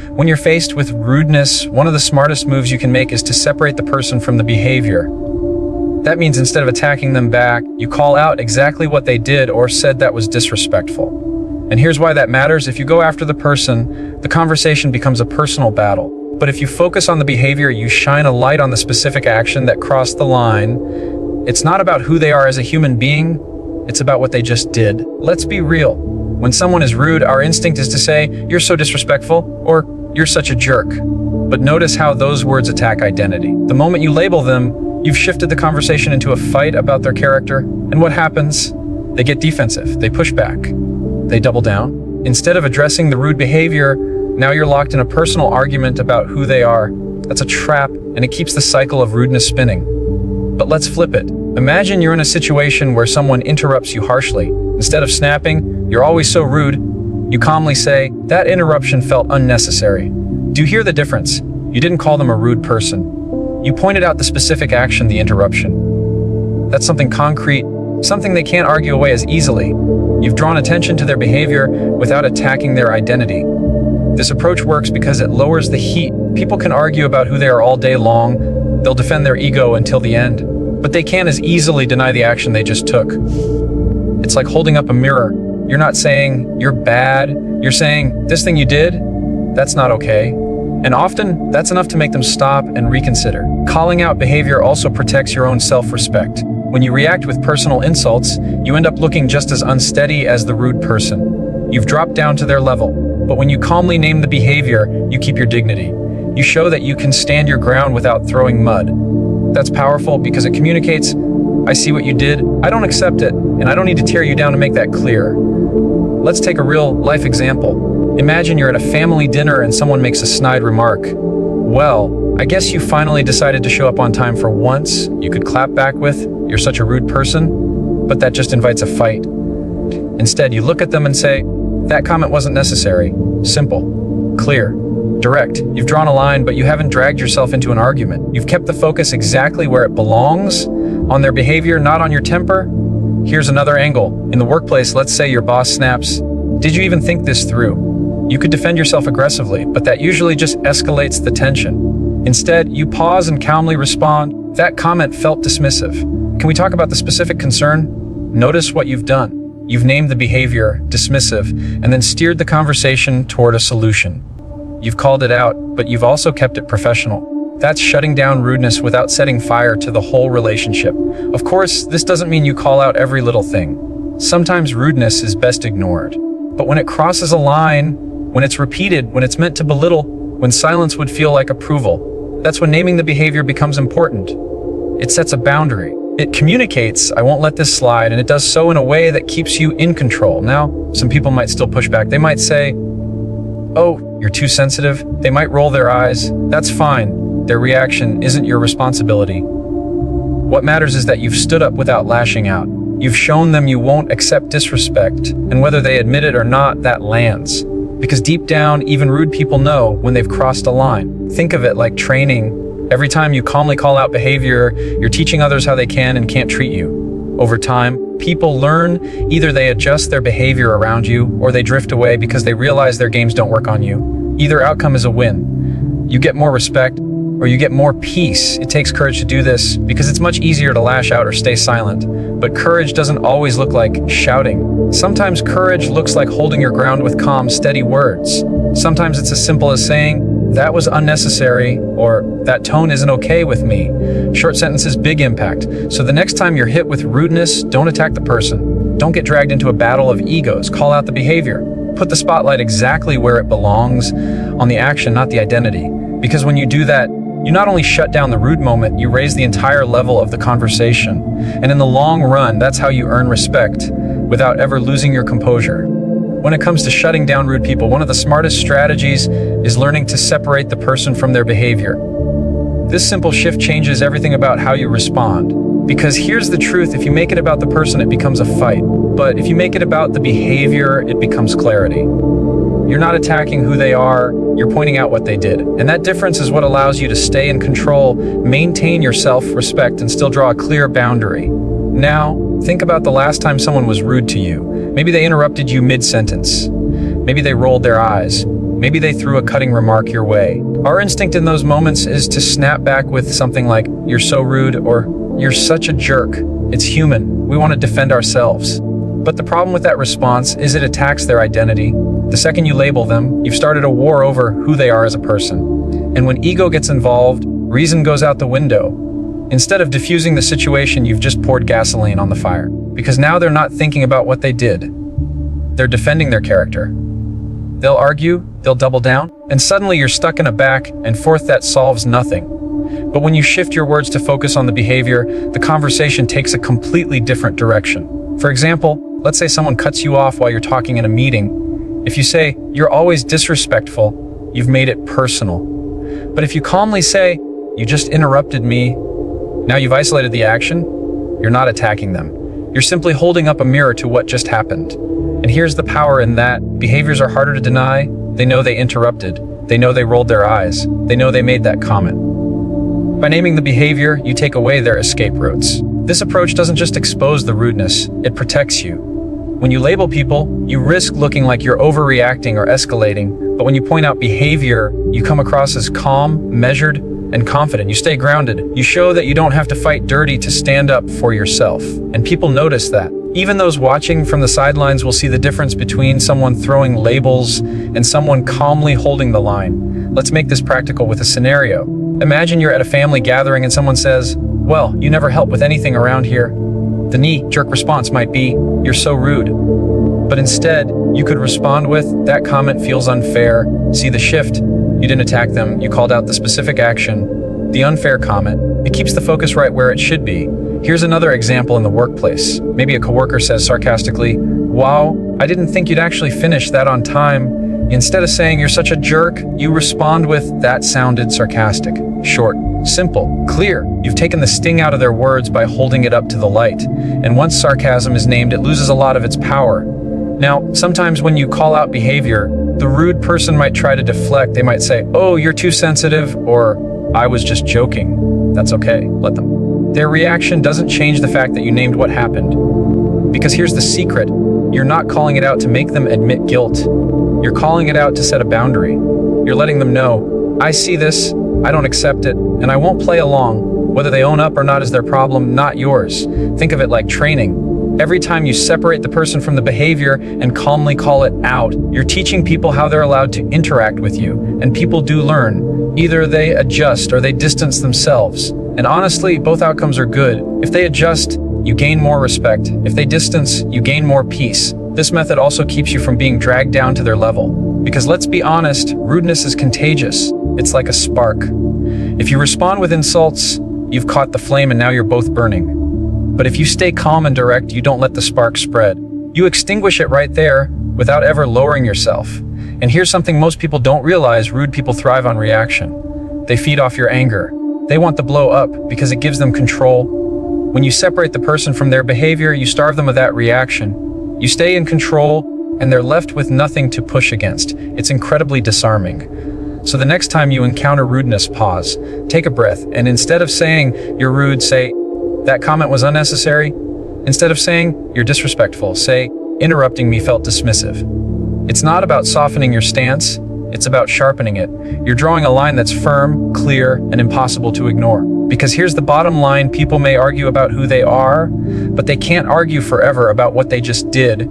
When you're faced with rudeness, one of the smartest moves you can make is to separate the person from the behavior. That means instead of attacking them back, you call out exactly what they did or said that was disrespectful. And here's why that matters. If you go after the person, the conversation becomes a personal battle. But if you focus on the behavior, you shine a light on the specific action that crossed the line. It's not about who they are as a human being, it's about what they just did. Let's be real. When someone is rude, our instinct is to say, "You're so disrespectful," or "You're such a jerk." But notice how those words attack identity. The moment you label them, you've shifted the conversation into a fight about their character. And what happens? They get defensive, they push back, they double down. Instead of addressing the rude behavior, now you're locked in a personal argument about who they are. That's a trap, and it keeps the cycle of rudeness spinning. But let's flip it. Imagine you're in a situation where someone interrupts you harshly. Instead of snapping, "You're always so rude," you calmly say, "That interruption felt unnecessary." Do you hear the difference? You didn't call them a rude person. You pointed out the specific action, the interruption. That's something concrete, something they can't argue away as easily. You've drawn attention to their behavior without attacking their identity. This approach works because it lowers the heat. People can argue about who they are all day long. They'll defend their ego until the end. But they can't as easily deny the action they just took. It's like holding up a mirror. You're not saying, "You're bad." You're saying, "This thing you did, that's not okay." And often, that's enough to make them stop and reconsider. Calling out behavior also protects your own self-respect. When you react with personal insults, you end up looking just as unsteady as the rude person. You've dropped down to their level. But when you calmly name the behavior, you keep your dignity. You show that you can stand your ground without throwing mud. That's powerful because it communicates, "I see what you did, I don't accept it, and I don't need to tear you down to make that clear." Let's take a real life example. Imagine you're at a family dinner and someone makes a snide remark. "Well, I guess you finally decided to show up on time for once." You could clap back with, "You're such a rude person," but that just invites a fight. Instead, you look at them and say, "That comment wasn't necessary." Simple, clear, direct. You've drawn a line, but you haven't dragged yourself into an argument. You've kept the focus exactly where it belongs, on their behavior, not on your temper. Here's another angle. In the workplace, let's say your boss snaps, "Did you even think this through?" You could defend yourself aggressively, but that usually just escalates the tension. Instead, you pause and calmly respond, "That comment felt dismissive. Can we talk about the specific concern?" Notice what you've done. You've named the behavior, dismissive, and then steered the conversation toward a solution. You've called it out, but you've also kept it professional. That's shutting down rudeness without setting fire to the whole relationship. Of course, this doesn't mean you call out every little thing. Sometimes rudeness is best ignored. But when it crosses a line, when it's repeated, when it's meant to belittle, when silence would feel like approval, that's when naming the behavior becomes important. It sets a boundary. It communicates, "I won't let this slide," and it does so in a way that keeps you in control. Now, some people might still push back. They might say, "Oh, you're too sensitive." They might roll their eyes. That's fine. Their reaction isn't your responsibility. What matters is that you've stood up without lashing out. You've shown them you won't accept disrespect, and whether they admit it or not, that lands. Because deep down, even rude people know when they've crossed a line. Think of it like training. Every time you calmly call out behavior, you're teaching others how they can and can't treat you. Over time, people learn. Either they adjust their behavior around you, or they drift away because they realize their games don't work on you. Either outcome is a win. You get more respect, or you get more peace. It takes courage to do this because it's much easier to lash out or stay silent. But courage doesn't always look like shouting. Sometimes courage looks like holding your ground with calm, steady words. Sometimes it's as simple as saying, "That was unnecessary," or "That tone isn't okay with me." Short sentences, big impact. So the next time you're hit with rudeness, don't attack the person. Don't get dragged into a battle of egos. Call out the behavior. Put the spotlight exactly where it belongs, on the action, not the identity. Because when you do that, you not only shut down the rude moment, you raise the entire level of the conversation. And in the long run, that's how you earn respect without ever losing your composure. When it comes to shutting down rude people, one of the smartest strategies is learning to separate the person from their behavior. This simple shift changes everything about how you respond. Because here's the truth, if you make it about the person, it becomes a fight. But if you make it about the behavior, it becomes clarity. You're not attacking who they are, you're pointing out what they did. And that difference is what allows you to stay in control, maintain your self-respect, and still draw a clear boundary. Now, think about the last time someone was rude to you. Maybe they interrupted you mid-sentence. Maybe they rolled their eyes. Maybe they threw a cutting remark your way. Our instinct in those moments is to snap back with something like, "You're so rude," or "You're such a jerk." It's human. We want to defend ourselves. But the problem with that response is it attacks their identity. The second you label them, you've started a war over who they are as a person. And when ego gets involved, reason goes out the window. Instead of diffusing the situation, you've just poured gasoline on the fire. Because now they're not thinking about what they did. They're defending their character. They'll argue, they'll double down, and suddenly you're stuck in a back and forth that solves nothing. But when you shift your words to focus on the behavior, the conversation takes a completely different direction. For example, let's say someone cuts you off while you're talking in a meeting. If you say, "You're always disrespectful," you've made it personal. But if you calmly say, "You just interrupted me," now you've isolated the action. You're not attacking them. You're simply holding up a mirror to what just happened. And here's the power in that. Behaviors are harder to deny. They know they interrupted. They know they rolled their eyes. They know they made that comment. By naming the behavior, you take away their escape routes. This approach doesn't just expose the rudeness, it protects you. When you label people, you risk looking like you're overreacting or escalating, but when you point out behavior, you come across as calm, measured, and confident. You stay grounded. You show that you don't have to fight dirty to stand up for yourself. And people notice that. Even those watching from the sidelines will see the difference between someone throwing labels and someone calmly holding the line. Let's make this practical with a scenario. Imagine you're at a family gathering and someone says, "Well, you never help with anything around here." The knee-jerk response might be, "You're so rude." But instead, you could respond with, "That comment feels unfair." See the shift? You didn't attack them, you called out the specific action, the unfair comment. It keeps the focus right where it should be. Here's another example in the workplace. Maybe a coworker says sarcastically, "Wow, I didn't think you'd actually finish that on time." Instead of saying, "You're such a jerk," you respond with, "That sounded sarcastic." Short, simple, clear. You've taken the sting out of their words by holding it up to the light. And once sarcasm is named, it loses a lot of its power. Now, sometimes when you call out behavior, the rude person might try to deflect. They might say, "Oh, you're too sensitive," or "I was just joking." That's okay, let them. Their reaction doesn't change the fact that you named what happened. Because here's the secret. You're not calling it out to make them admit guilt. You're calling it out to set a boundary. You're letting them know, "I see this, I don't accept it, and I won't play along." Whether they own up or not is their problem, not yours. Think of it like training. Every time you separate the person from the behavior and calmly call it out, you're teaching people how they're allowed to interact with you. And people do learn. Either they adjust or they distance themselves. And honestly, both outcomes are good. If they adjust, you gain more respect. If they distance, you gain more peace. This method also keeps you from being dragged down to their level. Because let's be honest, rudeness is contagious. It's like a spark. If you respond with insults, you've caught the flame and now you're both burning. But if you stay calm and direct, you don't let the spark spread. You extinguish it right there without ever lowering yourself. And here's something most people don't realize: rude people thrive on reaction. They feed off your anger. They want the blow up because it gives them control. When you separate the person from their behavior, you starve them of that reaction. You stay in control, and they're left with nothing to push against. It's incredibly disarming. So the next time you encounter rudeness, pause, take a breath, and instead of saying, "You're rude," say, "That comment was unnecessary." Instead of saying, "You're disrespectful," say, "Interrupting me felt dismissive." It's not about softening your stance, it's about sharpening it. You're drawing a line that's firm, clear, and impossible to ignore. Because here's the bottom line: people may argue about who they are, but they can't argue forever about what they just did.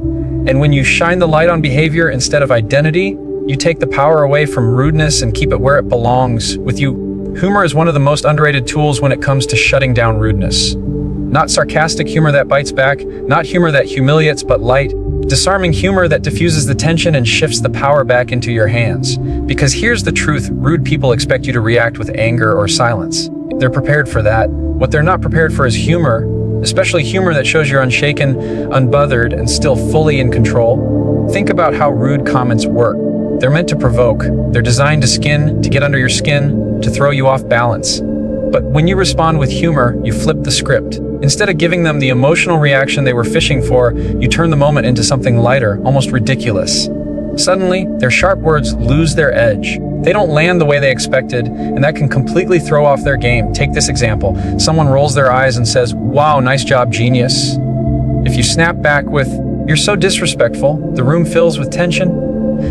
And when you shine the light on behavior instead of identity, you take the power away from rudeness and keep it where it belongs, with you. Humor is one of the most underrated tools when it comes to shutting down rudeness. Not sarcastic humor that bites back, not humor that humiliates, but light, disarming humor that diffuses the tension and shifts the power back into your hands. Because here's the truth: rude people expect you to react with anger or silence. They're prepared for that. What they're not prepared for is humor, especially humor that shows you're unshaken, unbothered, and still fully in control. Think about how rude comments work. They're meant to provoke. They're designed to get under your skin, to throw you off balance. But when you respond with humor, you flip the script. Instead of giving them the emotional reaction they were fishing for, you turn the moment into something lighter, almost ridiculous. Suddenly, their sharp words lose their edge. They don't land the way they expected, and that can completely throw off their game. Take this example. Someone rolls their eyes and says, "Wow, nice job, genius." If you snap back with, "You're so disrespectful," the room fills with tension.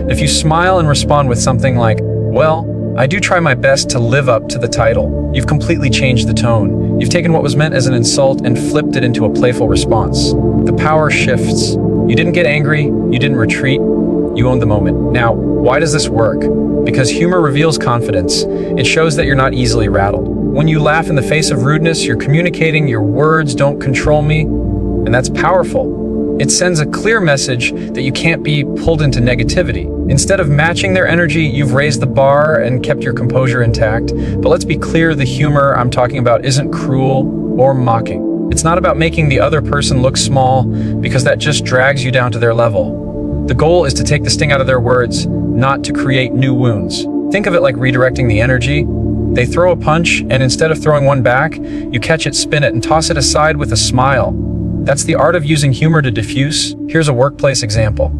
If you smile and respond with something like, "Well, I do try my best to live up to the title," you've completely changed the tone. You've taken what was meant as an insult and flipped it into a playful response. The power shifts. You didn't get angry, you didn't retreat, you owned the moment. Now, why does this work? Because humor reveals confidence. It shows that you're not easily rattled. When you laugh in the face of rudeness, you're communicating your words don't control me, and that's powerful. It sends a clear message that you can't be pulled into negativity. Instead of matching their energy, you've raised the bar and kept your composure intact. But let's be clear, the humor I'm talking about isn't cruel or mocking. It's not about making the other person look small, because that just drags you down to their level. The goal is to take the sting out of their words, not to create new wounds. Think of it like redirecting the energy. They throw a punch, and instead of throwing one back, you catch it, spin it, and toss it aside with a smile. That's the art of using humor to diffuse. Here's a workplace example.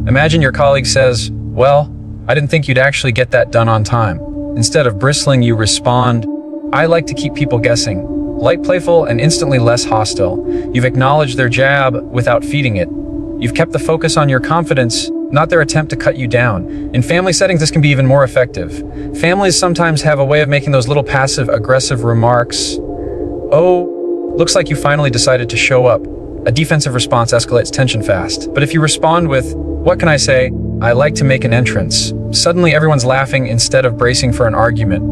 Imagine your colleague says, "Well, I didn't think you'd actually get that done on time." Instead of bristling, you respond, "I like to keep people guessing." Light, playful, and instantly less hostile. You've acknowledged their jab without feeding it. You've kept the focus on your confidence, not their attempt to cut you down. In family settings, this can be even more effective. Families sometimes have a way of making those little passive-aggressive remarks. "Oh, looks like you finally decided to show up." A defensive response escalates tension fast. But if you respond with, "What can I say? I like to make an entrance," suddenly everyone's laughing instead of bracing for an argument.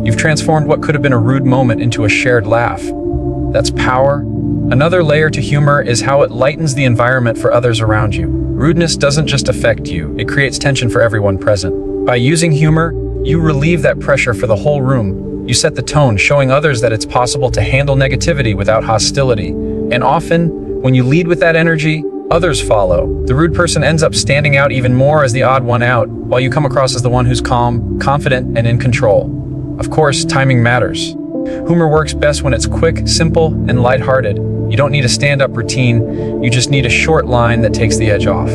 You've transformed what could have been a rude moment into a shared laugh. That's power. Another layer to humor is how it lightens the environment for others around you. Rudeness doesn't just affect you, it creates tension for everyone present. By using humor, you relieve that pressure for the whole room. You set the tone, showing others that it's possible to handle negativity without hostility. And often, when you lead with that energy, others follow. The rude person ends up standing out even more as the odd one out, while you come across as the one who's calm, confident, and in control. Of course, timing matters. Humor works best when it's quick, simple, and lighthearted. You don't need a stand-up routine, you just need a short line that takes the edge off.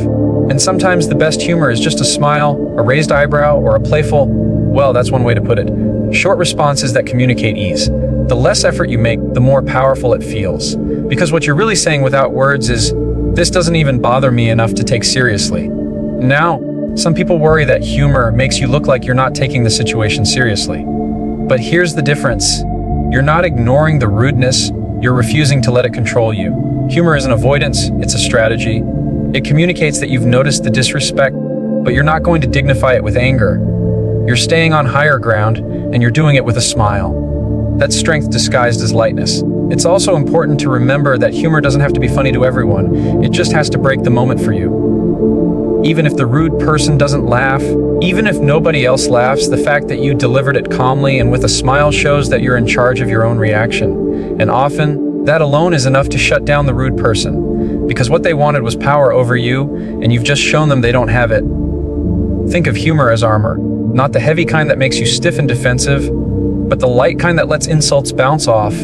And sometimes the best humor is just a smile, a raised eyebrow, or a playful, well, that's one way to put it. Short responses that communicate ease. The less effort you make, the more powerful it feels. Because what you're really saying without words is, "This doesn't even bother me enough to take seriously." Now, some people worry that humor makes you look like you're not taking the situation seriously. But here's the difference. You're not ignoring the rudeness, you're refusing to let it control you. Humor isn't avoidance, it's a strategy. It communicates that you've noticed the disrespect, but you're not going to dignify it with anger. You're staying on higher ground, and you're doing it with a smile. That's strength disguised as lightness. It's also important to remember that humor doesn't have to be funny to everyone. It just has to break the moment for you. Even if the rude person doesn't laugh, even if nobody else laughs, the fact that you delivered it calmly and with a smile shows that you're in charge of your own reaction. And often, that alone is enough to shut down the rude person, because what they wanted was power over you, and you've just shown them they don't have it. Think of humor as armor, not the heavy kind that makes you stiff and defensive, but the light kind that lets insults bounce off.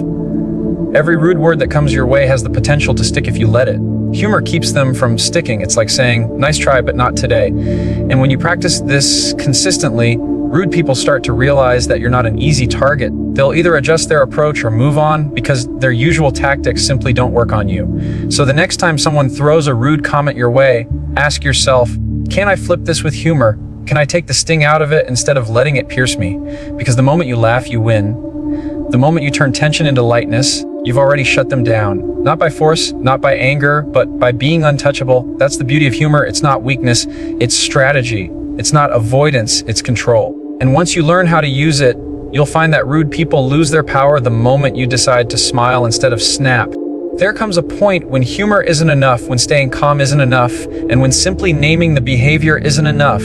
Every rude word that comes your way has the potential to stick if you let it. Humor keeps them from sticking. It's like saying, "Nice try, but not today." And when you practice this consistently, rude people start to realize that you're not an easy target. They'll either adjust their approach or move on because their usual tactics simply don't work on you. So the next time someone throws a rude comment your way, ask yourself, can I flip this with humor? Can I take the sting out of it instead of letting it pierce me? Because the moment you laugh, you win. The moment you turn tension into lightness, you've already shut them down. Not by force, not by anger, but by being untouchable. That's the beauty of humor. It's not weakness, it's strategy. It's not avoidance, it's control. And once you learn how to use it, you'll find that rude people lose their power the moment you decide to smile instead of snap. There comes a point when humor isn't enough, when staying calm isn't enough, and when simply naming the behavior isn't enough.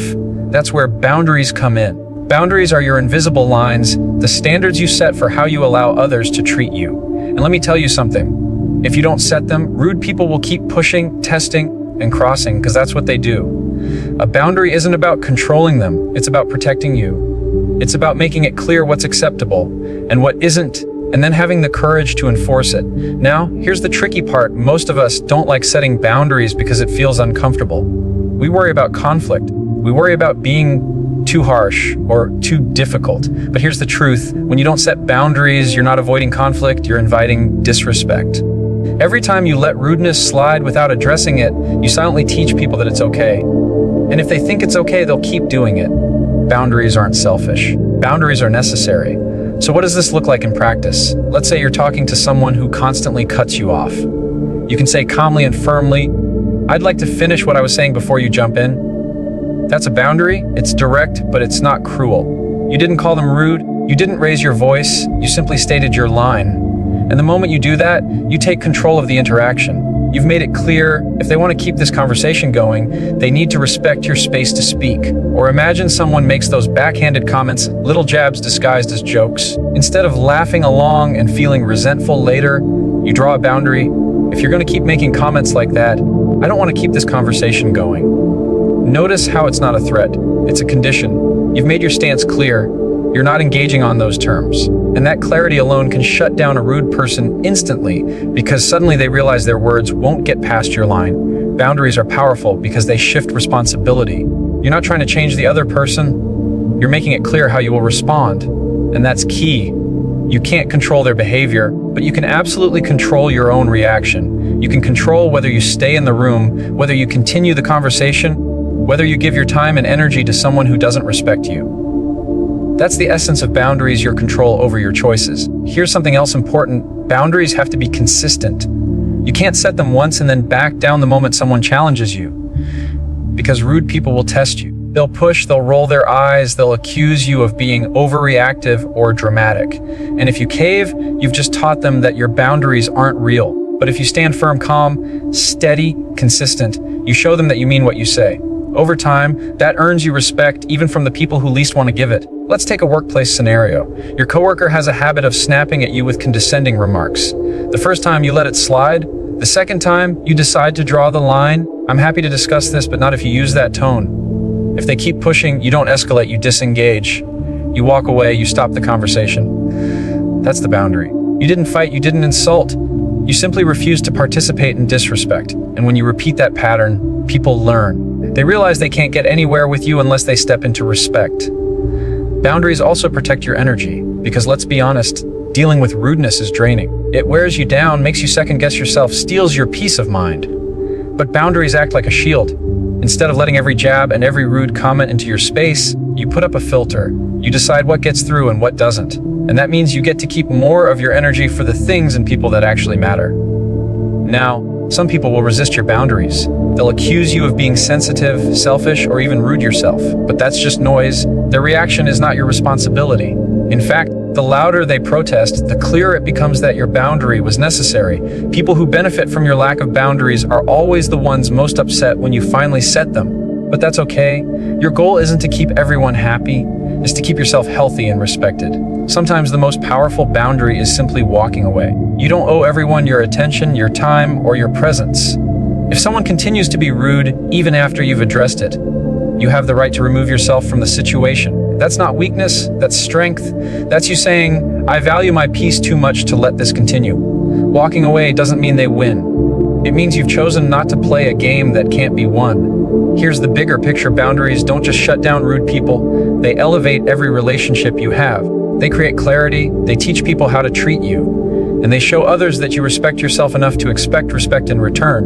That's where boundaries come in. Boundaries are your invisible lines, the standards you set for how you allow others to treat you. And let me tell you something. If you don't set them, rude people will keep pushing, testing, and crossing, because that's what they do. A boundary isn't about controlling them, it's about protecting you. It's about making it clear what's acceptable and what isn't, and then having the courage to enforce it. Now, here's the tricky part. Most of us don't like setting boundaries because it feels uncomfortable. We worry about conflict. We worry about being too harsh or too difficult. But here's the truth. When you don't set boundaries, you're not avoiding conflict, you're inviting disrespect. Every time you let rudeness slide without addressing it, you silently teach people that it's okay. And if they think it's okay, they'll keep doing it. Boundaries aren't selfish. Boundaries are necessary. So what does this look like in practice? Let's say you're talking to someone who constantly cuts you off. You can say calmly and firmly, "I'd like to finish what I was saying before you jump in." That's a boundary. It's direct, but it's not cruel. You didn't call them rude. You didn't raise your voice. You simply stated your line. And the moment you do that, you take control of the interaction. You've made it clear if they want to keep this conversation going, they need to respect your space to speak. Or imagine someone makes those backhanded comments, little jabs disguised as jokes. Instead of laughing along and feeling resentful later, you draw a boundary. If you're going to keep making comments like that, I don't want to keep this conversation going. Notice how it's not a threat. It's a condition. You've made your stance clear. You're not engaging on those terms. And that clarity alone can shut down a rude person instantly because suddenly they realize their words won't get past your line. Boundaries are powerful because they shift responsibility. You're not trying to change the other person. You're making it clear how you will respond. And that's key. You can't control their behavior, but you can absolutely control your own reaction. You can control whether you stay in the room, whether you continue the conversation, whether you give your time and energy to someone who doesn't respect you. That's the essence of boundaries, your control over your choices. Here's something else important. Boundaries have to be consistent. You can't set them once and then back down the moment someone challenges you. Because rude people will test you. They'll push, they'll roll their eyes, they'll accuse you of being overreactive or dramatic. And if you cave, you've just taught them that your boundaries aren't real. But if you stand firm, calm, steady, consistent, you show them that you mean what you say. Over time, that earns you respect even from the people who least want to give it. Let's take a workplace scenario. Your coworker has a habit of snapping at you with condescending remarks. The first time you let it slide. The second time you decide to draw the line. I'm happy to discuss this, but not if you use that tone. If they keep pushing, you don't escalate, you disengage. You walk away, you stop the conversation. That's the boundary. You didn't fight, you didn't insult. You simply refused to participate in disrespect. And when you repeat that pattern, people learn. They realize they can't get anywhere with you unless they step into respect. Boundaries also protect your energy, because let's be honest, dealing with rudeness is draining. It wears you down, makes you second-guess yourself, steals your peace of mind. But boundaries act like a shield. Instead of letting every jab and every rude comment into your space, you put up a filter. You decide what gets through and what doesn't. And that means you get to keep more of your energy for the things and people that actually matter. Now, some people will resist your boundaries. They'll accuse you of being sensitive, selfish, or even rude yourself. But that's just noise. Their reaction is not your responsibility. In fact, the louder they protest, the clearer it becomes that your boundary was necessary. People who benefit from your lack of boundaries are always the ones most upset when you finally set them. But that's okay. Your goal isn't to keep everyone happy, it's to keep yourself healthy and respected. Sometimes the most powerful boundary is simply walking away. You don't owe everyone your attention, your time, or your presence. If someone continues to be rude, even after you've addressed it, you have the right to remove yourself from the situation. That's not weakness, that's strength. That's you saying, I value my peace too much to let this continue. Walking away doesn't mean they win. It means you've chosen not to play a game that can't be won. Here's the bigger picture. Boundaries don't just shut down rude people, they elevate every relationship you have. They create clarity, they teach people how to treat you, and they show others that you respect yourself enough to expect respect in return.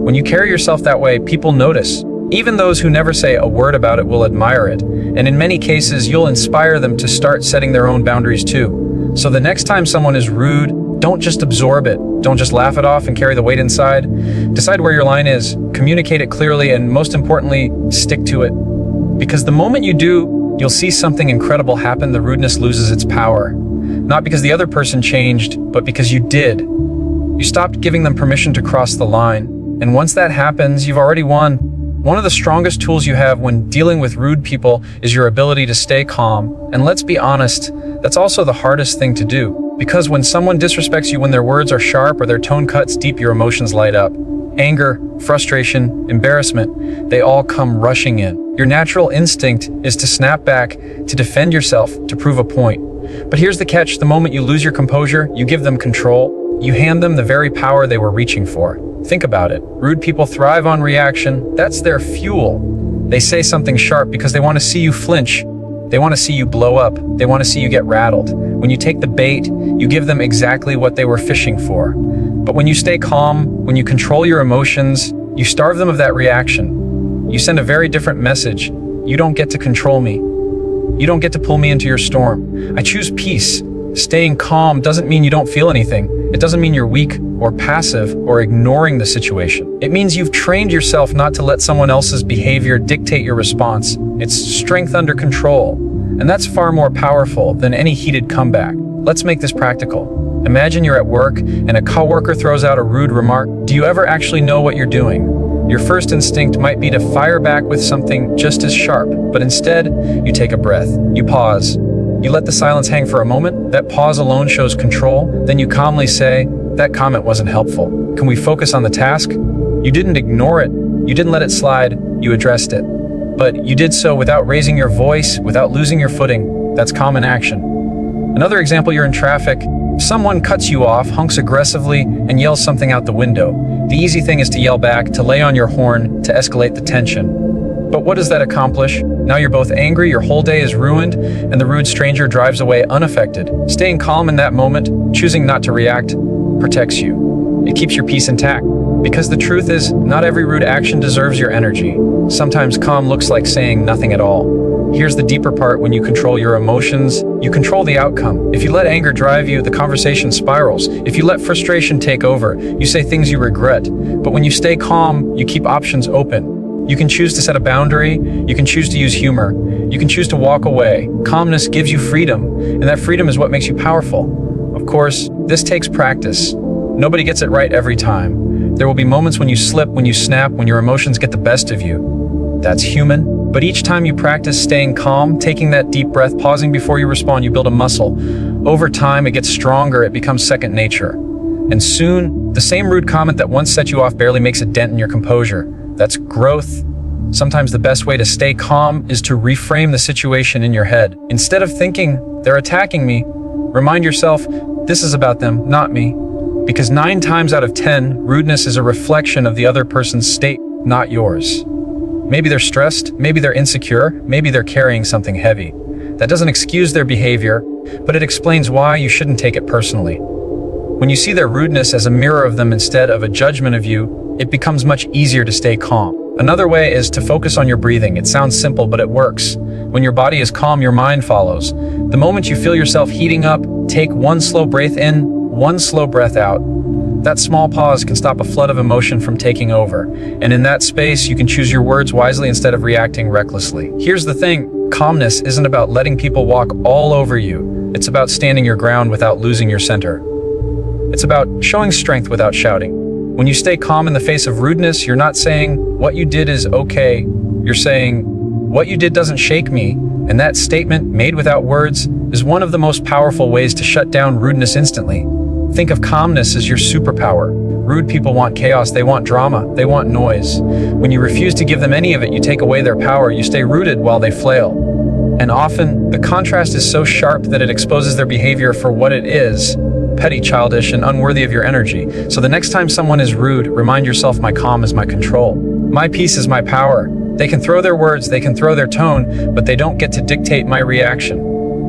When you carry yourself that way, people notice. Even those who never say a word about it will admire it, and in many cases, you'll inspire them to start setting their own boundaries too. So the next time someone is rude, don't just absorb it. Don't just laugh it off and carry the weight inside. Decide where your line is, communicate it clearly, and most importantly, stick to it. Because the moment you do, you'll see something incredible happen. The rudeness loses its power. Not because the other person changed, but because you did. You stopped giving them permission to cross the line. And once that happens, you've already won. One of the strongest tools you have when dealing with rude people is your ability to stay calm. And let's be honest, that's also the hardest thing to do. Because when someone disrespects you, when their words are sharp or their tone cuts deep, your emotions light up. Anger, frustration, embarrassment, they all come rushing in. Your natural instinct is to snap back, to defend yourself, to prove a point. But here's the catch: the moment you lose your composure, you give them control. You hand them the very power they were reaching for. Think about it. Rude people thrive on reaction. That's their fuel. They say something sharp because they want to see you flinch. They want to see you blow up. They want to see you get rattled. When you take the bait, you give them exactly what they were fishing for. But when you stay calm, when you control your emotions, you starve them of that reaction. You send a very different message. You don't get to control me. You don't get to pull me into your storm. I choose peace. Staying calm doesn't mean you don't feel anything. It doesn't mean you're weak or passive or ignoring the situation. It means you've trained yourself not to let someone else's behavior dictate your response. It's strength under control. And that's far more powerful than any heated comeback. Let's make this practical. Imagine you're at work and a coworker throws out a rude remark. Do you ever actually know what you're doing? Your first instinct might be to fire back with something just as sharp, but instead, you take a breath. You pause. You let the silence hang for a moment. That pause alone shows control. Then you calmly say, "That comment wasn't helpful. Can we focus on the task?" You didn't ignore it. You didn't let it slide. You addressed it. But you did so without raising your voice, without losing your footing. That's common action. Another example, you're in traffic. Someone cuts you off, honks aggressively, and yells something out the window. The easy thing is to yell back, to lay on your horn, to escalate the tension. But what does that accomplish? Now you're both angry, your whole day is ruined, and the rude stranger drives away unaffected. Staying calm in that moment, choosing not to react, protects you. It keeps your peace intact. Because the truth is, not every rude action deserves your energy. Sometimes calm looks like saying nothing at all. Here's the deeper part: when you control your emotions, you control the outcome. If you let anger drive you, the conversation spirals. If you let frustration take over, you say things you regret. But when you stay calm, you keep options open. You can choose to set a boundary, you can choose to use humor, you can choose to walk away. Calmness gives you freedom, and that freedom is what makes you powerful. Of course, this takes practice. Nobody gets it right every time. There will be moments when you slip, when you snap, when your emotions get the best of you. That's human. But each time you practice staying calm, taking that deep breath, pausing before you respond, you build a muscle. Over time, it gets stronger, it becomes second nature. And soon, the same rude comment that once set you off barely makes a dent in your composure. That's growth. Sometimes the best way to stay calm is to reframe the situation in your head. Instead of thinking, "They're attacking me," remind yourself, "This is about them, not me." Because 9 times out of 10, rudeness is a reflection of the other person's state, not yours. Maybe they're stressed, maybe they're insecure, maybe they're carrying something heavy. That doesn't excuse their behavior, but it explains why you shouldn't take it personally. When you see their rudeness as a mirror of them instead of a judgment of you, it becomes much easier to stay calm. Another way is to focus on your breathing. It sounds simple, but it works. When your body is calm, your mind follows. The moment you feel yourself heating up, take one slow breath in, one slow breath out. That small pause can stop a flood of emotion from taking over. And in that space, you can choose your words wisely instead of reacting recklessly. Here's the thing: calmness isn't about letting people walk all over you. It's about standing your ground without losing your center. It's about showing strength without shouting. When you stay calm in the face of rudeness, you're not saying, "What you did is okay." You're saying, "What you did doesn't shake me." And that statement, made without words, is one of the most powerful ways to shut down rudeness instantly. Think of calmness as your superpower. Rude people want chaos, they want drama, they want noise. When you refuse to give them any of it, you take away their power, you stay rooted while they flail. And often, the contrast is so sharp that it exposes their behavior for what it is: petty, childish, and unworthy of your energy. So the next time someone is rude, remind yourself, my calm is my control. My peace is my power. They can throw their words, they can throw their tone, but they don't get to dictate my reaction.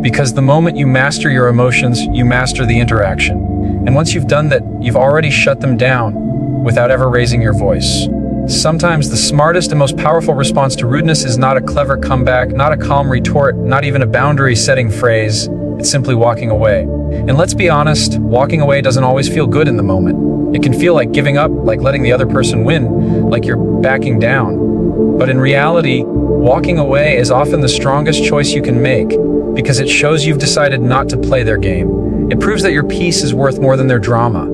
Because the moment you master your emotions, you master the interaction. And once you've done that, you've already shut them down without ever raising your voice. Sometimes the smartest and most powerful response to rudeness is not a clever comeback, not a calm retort, not even a boundary-setting phrase. It's simply walking away. And let's be honest, walking away doesn't always feel good in the moment. It can feel like giving up, like letting the other person win, like you're backing down. But in reality, walking away is often the strongest choice you can make, because it shows you've decided not to play their game. It proves that your peace is worth more than their drama.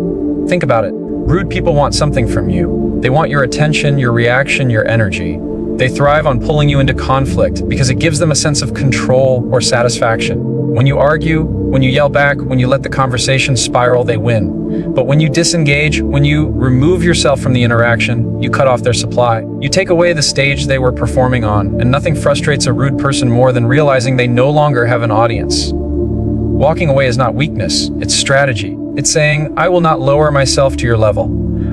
Think about it. Rude people want something from you. They want your attention, your reaction, your energy. They thrive on pulling you into conflict because it gives them a sense of control or satisfaction. When you argue, when you yell back, when you let the conversation spiral, they win. But when you disengage, when you remove yourself from the interaction, you cut off their supply. You take away the stage they were performing on, and nothing frustrates a rude person more than realizing they no longer have an audience. Walking away is not weakness, it's strategy. It's saying, I will not lower myself to your level.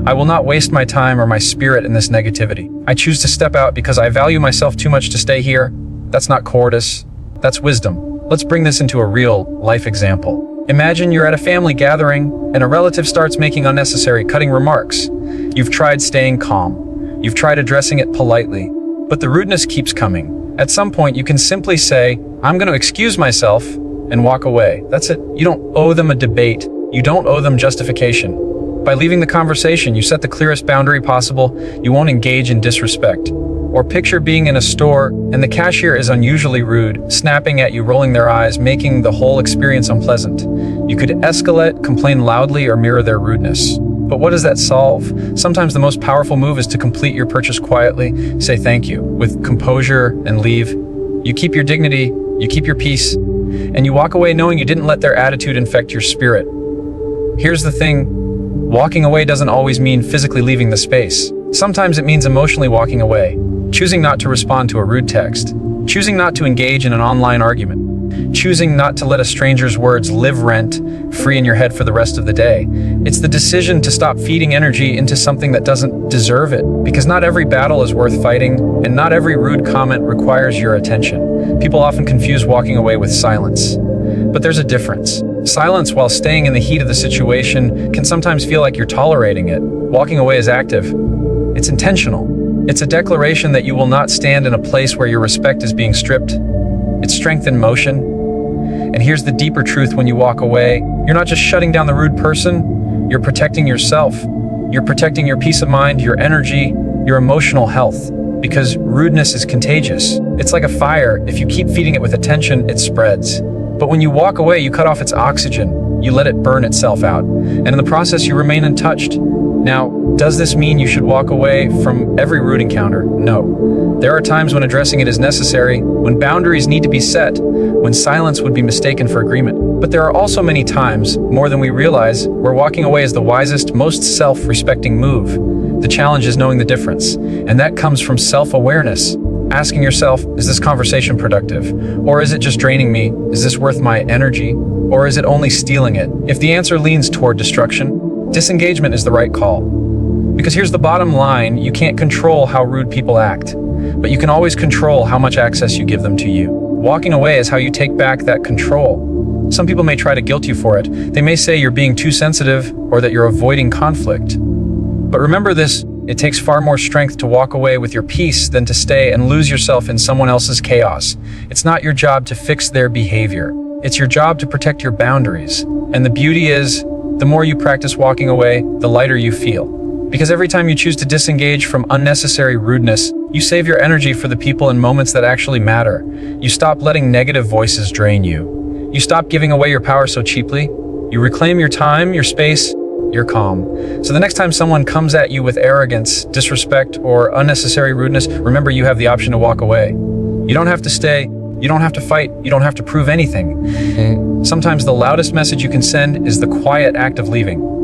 I will not waste my time or my spirit in this negativity. I choose to step out because I value myself too much to stay here. That's not cowardice, that's wisdom. Let's bring this into a real life example. Imagine you're at a family gathering and a relative starts making unnecessary, cutting remarks. You've tried staying calm. You've tried addressing it politely. but the rudeness keeps coming. At some point, you can simply say, I'm going to excuse myself and walk away. That's it. You don't owe them a debate. You don't owe them justification. By leaving the conversation, you set the clearest boundary possible. You won't engage in disrespect. Or picture being in a store and the cashier is unusually rude, snapping at you, rolling their eyes, making the whole experience unpleasant. You could escalate, complain loudly, or mirror their rudeness. But what does that solve? Sometimes the most powerful move is to complete your purchase quietly, say thank you, with composure, and leave. You keep your dignity, you keep your peace, and you walk away knowing you didn't let their attitude infect your spirit. Here's the thing, walking away doesn't always mean physically leaving the space. Sometimes it means emotionally walking away, choosing not to respond to a rude text, choosing not to engage in an online argument, choosing not to let a stranger's words live rent free in your head for the rest of the day. It's the decision to stop feeding energy into something that doesn't deserve it, because not every battle is worth fighting, and not every rude comment requires your attention. People often confuse walking away with silence, but there's a difference. Silence while staying in the heat of the situation can sometimes feel like you're tolerating it. Walking away is active. It's intentional. It's a declaration that you will not stand in a place where your respect is being stripped. It's strength in motion. And here's the deeper truth: when you walk away, you're not just shutting down the rude person, you're protecting yourself. You're protecting your peace of mind, your energy, your emotional health. Because rudeness is contagious. It's like a fire. If you keep feeding it with attention, it spreads. But when you walk away, you cut off its oxygen. You let it burn itself out. And in the process, you remain untouched. Now, does this mean you should walk away from every rude encounter? No. There are times when addressing it is necessary, when boundaries need to be set, when silence would be mistaken for agreement. But there are also many times, more than we realize, where walking away is the wisest, most self-respecting move. The challenge is knowing the difference, and that comes from self-awareness. Asking yourself, is this conversation productive? Or is it just draining me? Is this worth my energy? Or is it only stealing it? If the answer leans toward destruction, disengagement is the right call. Because here's the bottom line: you can't control how rude people act, but you can always control how much access you give them to you. Walking away is how you take back that control. Some people may try to guilt you for it. They may say you're being too sensitive or that you're avoiding conflict. But remember this: it takes far more strength to walk away with your peace than to stay and lose yourself in someone else's chaos. It's not your job to fix their behavior. It's your job to protect your boundaries. And the beauty is, the more you practice walking away, the lighter you feel. Because every time you choose to disengage from unnecessary rudeness, you save your energy for the people and moments that actually matter. You stop letting negative voices drain you. You stop giving away your power so cheaply. You reclaim your time, your space, your calm. So the next time someone comes at you with arrogance, disrespect, or unnecessary rudeness, remember you have the option to walk away. You don't have to stay. You don't have to fight. You don't have to prove anything. Sometimes the loudest message you can send is the quiet act of leaving.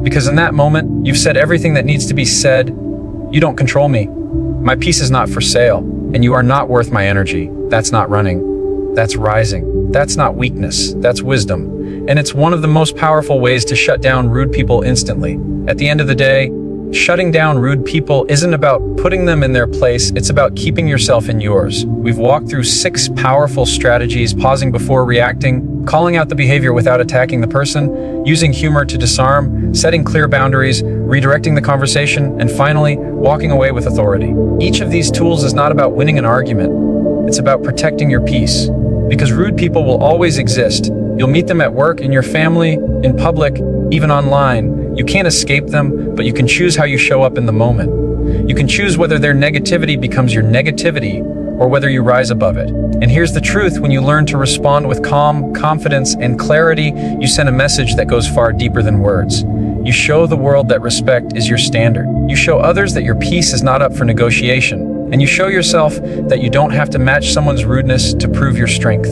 Because in that moment, you've said everything that needs to be said. You don't control me. My peace is not for sale, and you are not worth my energy. That's not running. That's rising. That's not weakness. That's wisdom. And it's one of the most powerful ways to shut down rude people instantly. At the end of the day, shutting down rude people isn't about putting them in their place, it's about keeping yourself in yours. We've walked through 6 powerful strategies: pausing before reacting, calling out the behavior without attacking the person, using humor to disarm, setting clear boundaries, redirecting the conversation, and finally, walking away with authority. Each of these tools is not about winning an argument, it's about protecting your peace. Because rude people will always exist. You'll meet them at work, in your family, in public, even online. You can't escape them, but you can choose how you show up in the moment. You can choose whether their negativity becomes your negativity or whether you rise above it. And here's the truth: when you learn to respond with calm, confidence, and clarity, you send a message that goes far deeper than words. You show the world that respect is your standard. You show others that your peace is not up for negotiation. And you show yourself that you don't have to match someone's rudeness to prove your strength.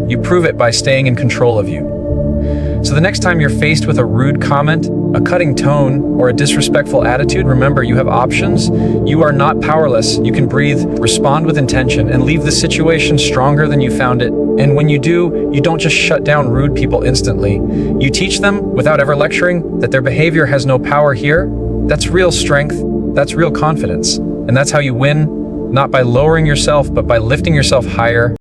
You prove it by staying in control of you. So the next time you're faced with a rude comment, a cutting tone, or a disrespectful attitude, remember you have options. You are not powerless. You can breathe, respond with intention, and leave the situation stronger than you found it. And when you do, you don't just shut down rude people instantly. You teach them, without ever lecturing, that their behavior has no power here. That's real strength. That's real confidence. And that's how you win, not by lowering yourself, but by lifting yourself higher.